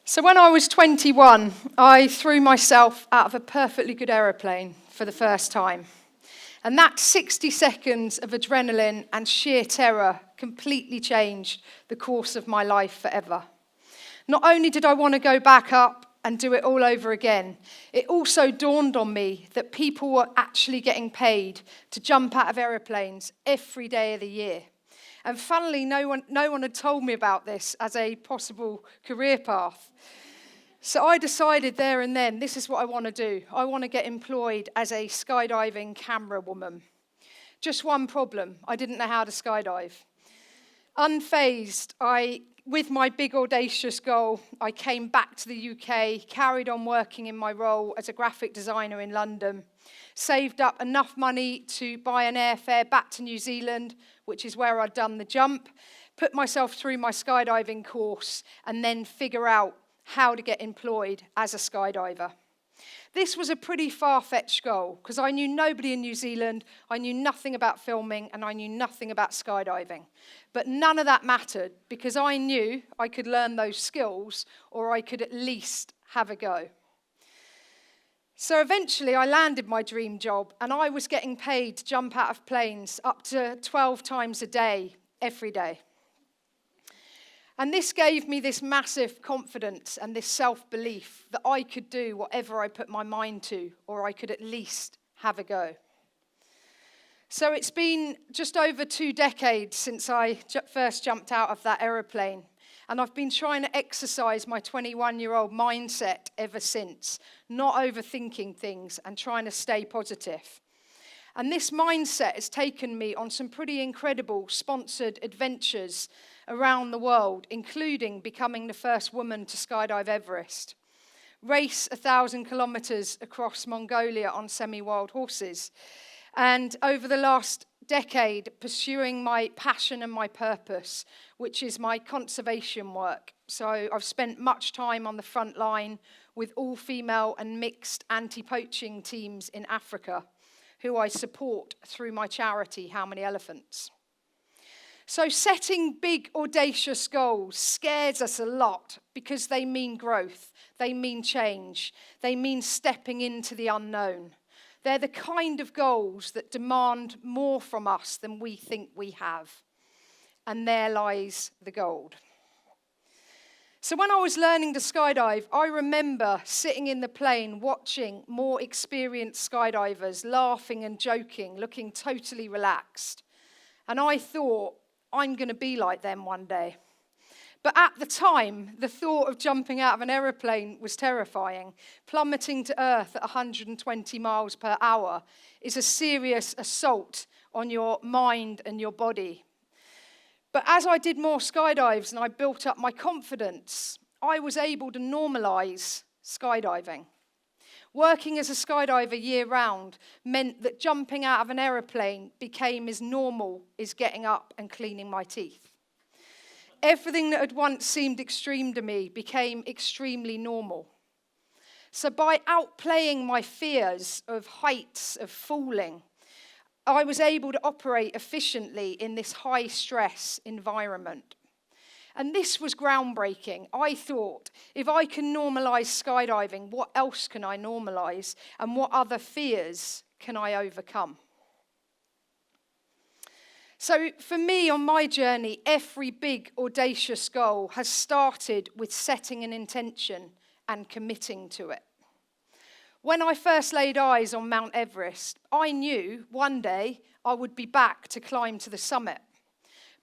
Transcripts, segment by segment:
So when I was 21, I threw myself out of a perfectly good aeroplane for the first time. And that 60 seconds of adrenaline and sheer terror completely changed the course of my life forever. Not only did I want to go back up and do it all over again, it also dawned on me that people were actually getting paid to jump out of aeroplanes every day of the year. And funnily, no one had told me about this as a possible career path. So I decided there and then, this is what I want to do. I want to get employed as a skydiving camera woman. Just one problem, I didn't know how to skydive. Unfazed, with my big audacious goal, I came back to the UK, carried on working in my role as a graphic designer in London, saved up enough money to buy an airfare back to New Zealand, which is where I'd done the jump, put myself through my skydiving course, and then figure out how to get employed as a skydiver. This was a pretty far-fetched goal because I knew nobody in New Zealand, I knew nothing about filming, and I knew nothing about skydiving. But none of that mattered because I knew I could learn those skills or I could at least have a go. So eventually I landed my dream job and I was getting paid to jump out of planes up to 12 times a day, every day. And this gave me this massive confidence and this self-belief that I could do whatever I put my mind to, or I could at least have a go. So it's been just over 2 decades since I first jumped out of that aeroplane, and I've been trying to exercise my 21-year-old mindset ever since, not overthinking things and trying to stay positive. And this mindset has taken me on some pretty incredible sponsored adventures around the world, including becoming the first woman to skydive Everest, race 1,000 kilometers across Mongolia on semi-wild horses, and over the last decade, pursuing my passion and my purpose, which is my conservation work. So I've spent much time on the front line with all-female and mixed anti-poaching teams in Africa, who I support through my charity, How Many Elephants? So setting big, audacious goals scares us a lot because they mean growth, they mean change, they mean stepping into the unknown. They're the kind of goals that demand more from us than we think we have. And there lies the gold. So when I was learning to skydive, I remember sitting in the plane watching more experienced skydivers laughing and joking, looking totally relaxed. And I thought, I'm going to be like them one day. But at the time, the thought of jumping out of an aeroplane was terrifying. Plummeting to earth at 120 miles per hour is a serious assault on your mind and your body. But as I did more skydives and I built up my confidence, I was able to normalize skydiving. Working as a skydiver year-round meant that jumping out of an aeroplane became as normal as getting up and cleaning my teeth. Everything that had once seemed extreme to me became extremely normal. So by outplaying my fears of heights, of falling, I was able to operate efficiently in this high-stress environment. And this was groundbreaking. I thought, if I can normalize skydiving, what else can I normalize? And what other fears can I overcome? So for me, on my journey, every big, audacious goal has started with setting an intention and committing to it. When I first laid eyes on Mount Everest, I knew one day I would be back to climb to the summit.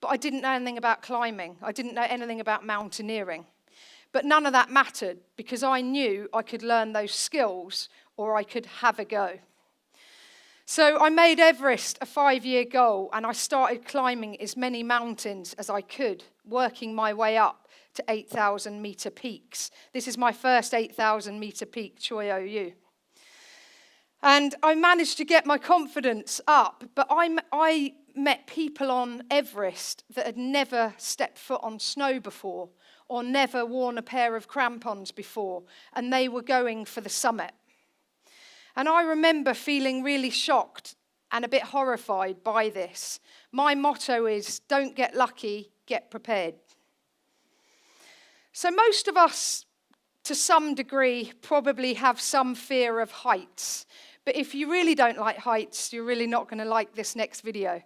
But I didn't know anything about climbing. I didn't know anything about mountaineering. But none of that mattered because I knew I could learn those skills or I could have a go. So I made Everest a 5-year goal and I started climbing as many mountains as I could, working my way up to 8,000 meter peaks. This is my first 8,000 meter peak, Choi Oyu. And I managed to get my confidence up, but I met people on Everest that had never stepped foot on snow before or never worn a pair of crampons before, and they were going for the summit. And I remember feeling really shocked and a bit horrified by this. My motto is, don't get lucky, get prepared. So most of us to some degree, probably have some fear of heights. But if you really don't like heights, you're really not going to like this next video.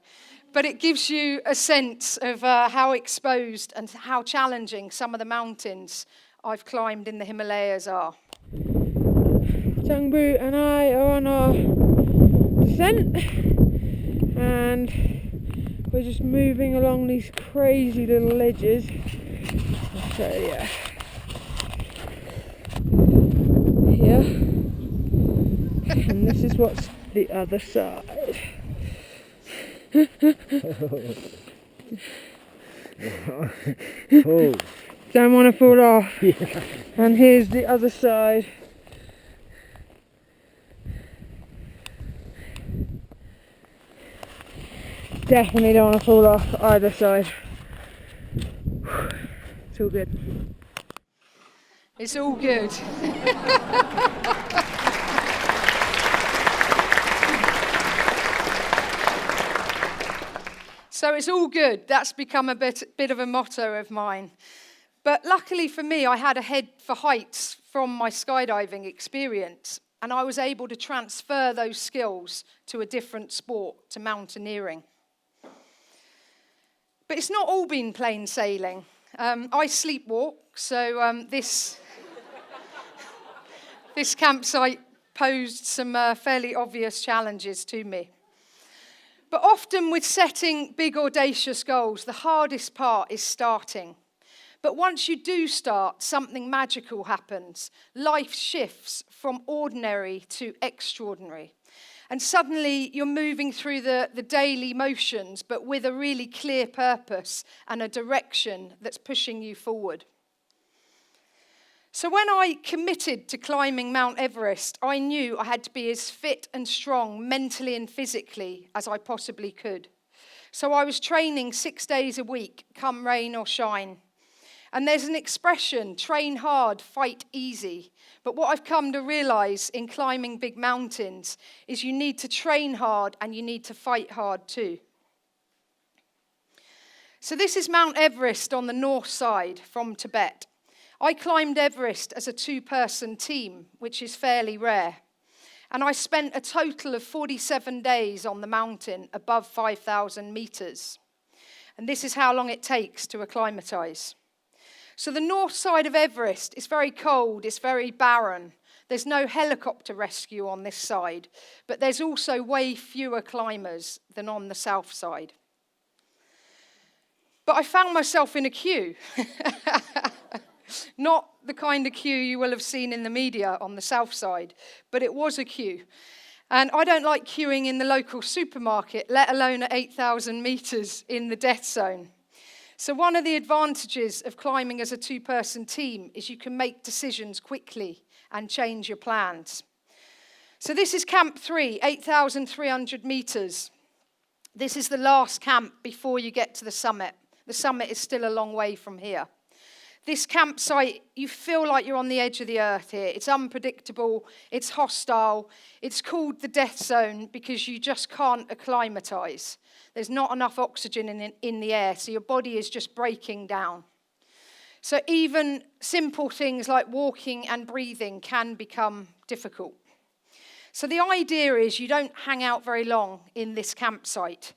But it gives you a sense of how exposed and how challenging some of the mountains I've climbed in the Himalayas are. Jungbu and I are on our descent, and we're just moving along these crazy little ledges. So yeah, here, and this is what's the other side. Oh. Don't want to fall off. And here's the other side. Definitely don't want to fall off either side. It's all good. It's all good. So it's all good. That's become a bit of a motto of mine. But luckily for me, I had a head for heights from my skydiving experience, and I was able to transfer those skills to a different sport, to mountaineering. But it's not all been plain sailing. I sleepwalk, so this campsite posed some fairly obvious challenges to me. But often with setting big audacious goals, the hardest part is starting. But once you do start, something magical happens. Life shifts from ordinary to extraordinary. And suddenly you're moving through the daily motions, but with a really clear purpose and a direction that's pushing you forward. So when I committed to climbing Mount Everest, I knew I had to be as fit and strong mentally and physically as I possibly could. So I was training 6 days a week, come rain or shine. And there's an expression, train hard, fight easy. But what I've come to realize in climbing big mountains is you need to train hard and you need to fight hard too. So this is Mount Everest on the north side from Tibet. I climbed Everest as a 2-person team, which is fairly rare. And I spent a total of 47 days on the mountain above 5,000 meters. And this is how long it takes to acclimatize. So the north side of Everest is very cold, it's very barren. There's no helicopter rescue on this side, but there's also way fewer climbers than on the south side. But I found myself in a queue. Not the kind of queue you will have seen in the media on the south side, but it was a queue. And I don't like queuing in the local supermarket, let alone at 8,000 meters in the death zone. So one of the advantages of climbing as a 2-person team is you can make decisions quickly and change your plans. So this is Camp 3, 8,300 meters. This is the last camp before you get to the summit. The summit is still a long way from here. This campsite, you feel like you're on the edge of the earth here. It's unpredictable, it's hostile. It's called the death zone because you just can't acclimatize. There's not enough oxygen in the air, so your body is just breaking down. So even simple things like walking and breathing can become difficult. So the idea is you don't hang out very long in this campsite.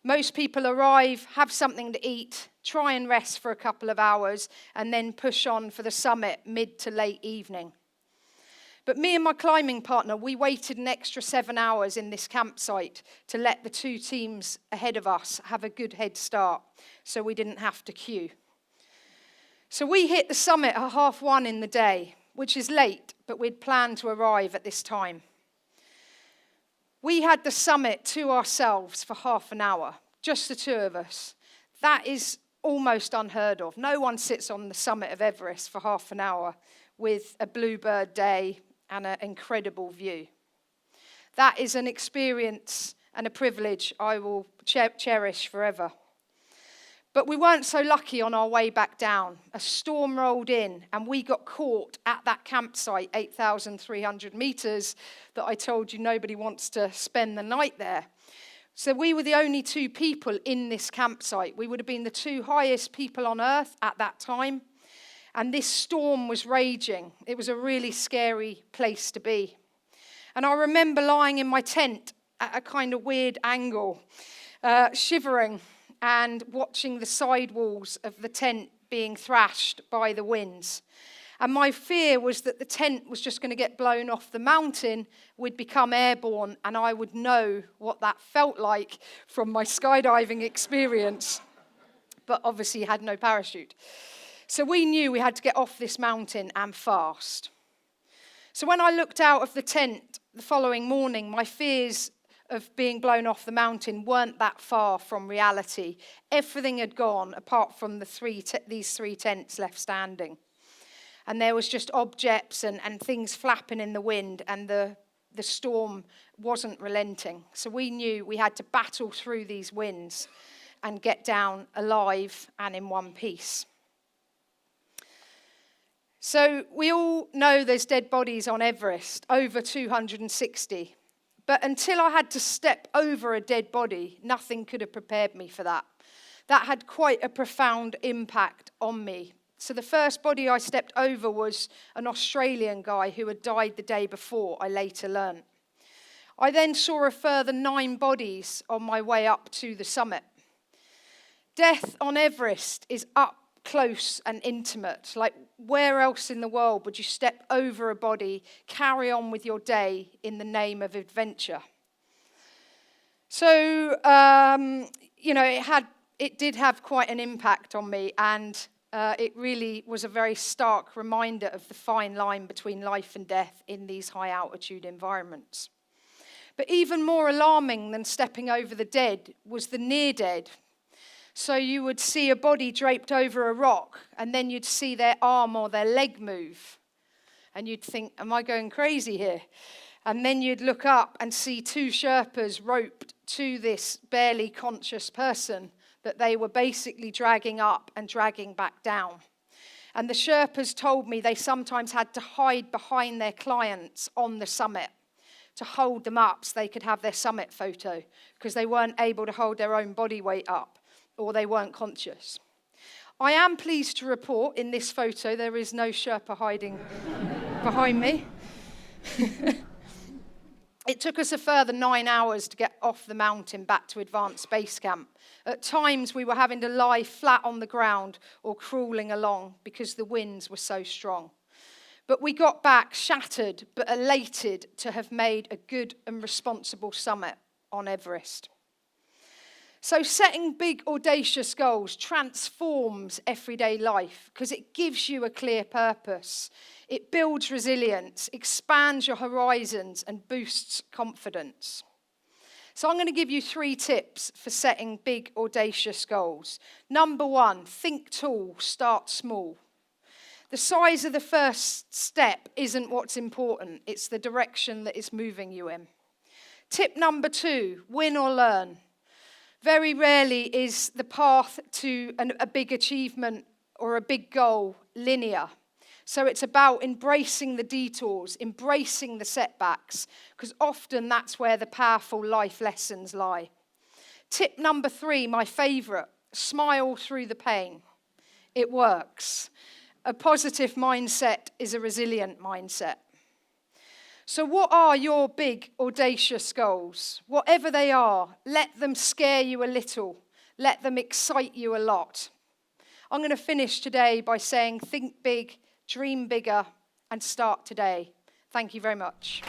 Most people arrive, have something to eat, try and rest for a couple of hours, and then push on for the summit mid to late evening. But me and my climbing partner, we waited an extra 7 hours in this campsite to let the 2 teams ahead of us have a good head start, so we didn't have to queue. So we hit the summit at 1:30 in the day, which is late, but we'd planned to arrive at this time. We had the summit to ourselves for half an hour, just the 2 of us. That is almost unheard of. No one sits on the summit of Everest for half an hour with a bluebird day and an incredible view. That is an experience and a privilege I will cherish forever. But we weren't so lucky on our way back down. A storm rolled in and we got caught at that campsite, 8,300 meters, that I told you nobody wants to spend the night there. So we were the only 2 people in this campsite. We would have been the 2 highest people on earth at that time. And this storm was raging. It was a really scary place to be. And I remember lying in my tent at a kind of weird angle, shivering and watching the sidewalls of the tent being thrashed by the winds. And my fear was that the tent was just going to get blown off the mountain, we'd become airborne, and I would know what that felt like from my skydiving experience. But obviously had no parachute. So we knew we had to get off this mountain and fast. So when I looked out of the tent the following morning, my fears of being blown off the mountain weren't that far from reality. Everything had gone apart from these three tents left standing. And there was just objects and things flapping in the wind, and the storm wasn't relenting. So we knew we had to battle through these winds and get down alive and in one piece. So we all know there's dead bodies on Everest, over 260. But until I had to step over a dead body, nothing could have prepared me for that. That had quite a profound impact on me. So the first body I stepped over was an Australian guy who had died the day before, I later learned. I then saw a further 9 bodies on my way up to the summit. Death on Everest is up close and intimate. Like, where else in the world would you step over a body, carry on with your day in the name of adventure? So, it did have quite an impact on me, and it really was a very stark reminder of the fine line between life and death in these high altitude environments. But even more alarming than stepping over the dead was the near dead. So you would see a body draped over a rock, and then you'd see their arm or their leg move. And you'd think, am I going crazy here? And then you'd look up and see 2 Sherpas roped to this barely conscious person that they were basically dragging up and dragging back down. And the Sherpas told me they sometimes had to hide behind their clients on the summit to hold them up so they could have their summit photo, because they weren't able to hold their own body weight up, or they weren't conscious. I am pleased to report in this photo there is no Sherpa hiding behind me. It took us a further 9 hours to get off the mountain back to Advanced Base Camp. At times we were having to lie flat on the ground or crawling along because the winds were so strong. But we got back shattered but elated to have made a good and responsible summit on Everest. So setting big, audacious goals transforms everyday life because it gives you a clear purpose. It builds resilience, expands your horizons, and boosts confidence. So I'm going to give you 3 tips for setting big, audacious goals. Number 1, think tall, start small. The size of the first step isn't what's important. It's the direction that it's moving you in. Tip number 2, win or learn. Very rarely is the path to a big achievement or a big goal linear. So it's about embracing the detours, embracing the setbacks, because often that's where the powerful life lessons lie. Tip number 3, my favourite, smile through the pain. It works. A positive mindset is a resilient mindset. So what are your big, audacious goals? Whatever they are, let them scare you a little. Let them excite you a lot. I'm going to finish today by saying think big, dream bigger, and start today. Thank you very much.